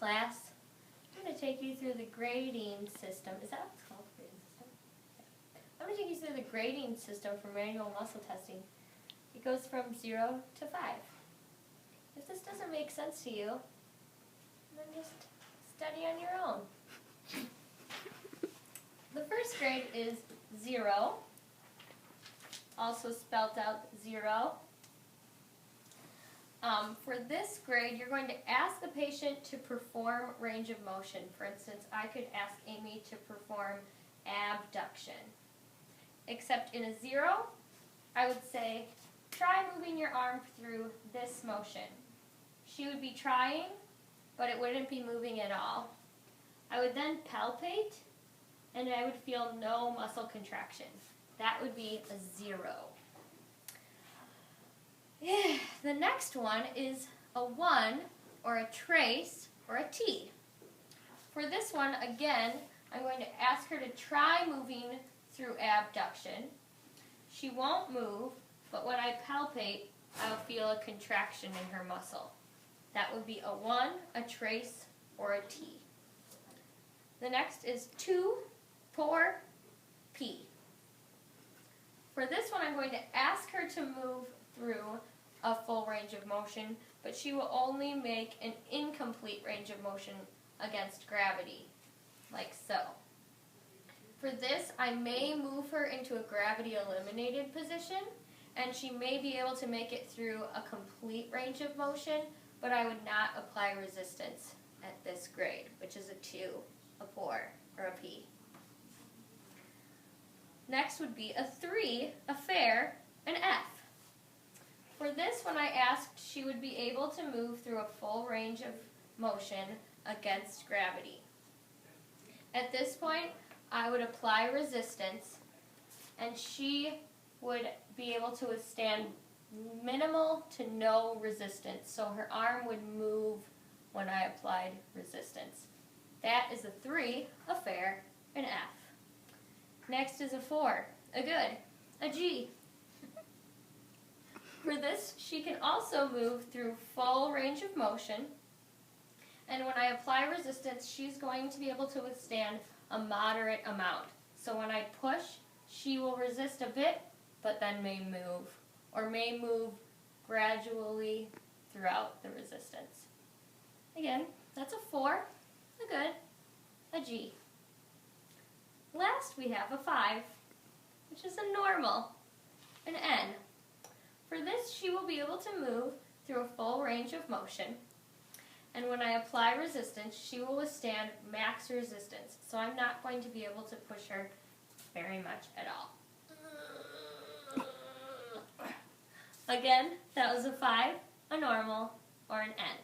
class. I'm going to take you through the grading system. Is that what it's called? Grading system? Yeah. I'm going to take you through the grading system for manual muscle testing. It goes from 0 to 5. If this doesn't make sense to you, then just study on your own. The first grade is 0, also spelled out 0. For this grade, you're going to ask the patient to perform range of motion. For instance, I could ask Amy to perform abduction. Except in a 0, I would say, try moving your arm through this motion. She would be trying, but it wouldn't be moving at all. I would then palpate, and I would feel no muscle contraction. That would be a 0. The next one is a 1, or a trace, or a T. For this one, again, I'm going to ask her to try moving through abduction. She won't move, but when I palpate, I'll feel a contraction in her muscle. That would be a 1, a trace, or a T. The next is 2, pour, P. For this one, I'm going to ask her to move through a full range of motion, but she will only make an incomplete range of motion against gravity, like so. For this, I may move her into a gravity-eliminated position, and she may be able to make it through a complete range of motion, but I would not apply resistance at this grade, which is a 2, a pour, or a P. Next would be a 3, a fair, an F. For this one, I asked she would be able to move through a full range of motion against gravity. At this point, I would apply resistance, and she would be able to withstand minimal to no resistance, so her arm would move when I applied resistance. That is a 3, a fair, an F. Next is a 4, a good, a G. For this, she can also move through full range of motion, and when I apply resistance, she's going to be able to withstand a moderate amount. So when I push, she will resist a bit, but then may move, or may move gradually throughout the resistance. Again, that's a 4, a good, a G. Last, we have a 5, which is a normal, an N. For this, she will be able to move through a full range of motion, and when I apply resistance, she will withstand max resistance, so I'm not going to be able to push her very much at all. Again, that was a 5, a normal, or an N.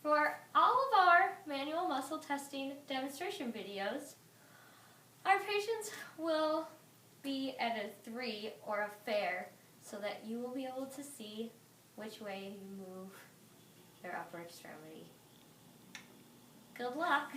For all of our manual muscle testing demonstration videos, our patients will be at a 3 or a fair, so that you will be able to see which way you move their upper extremity. Good luck!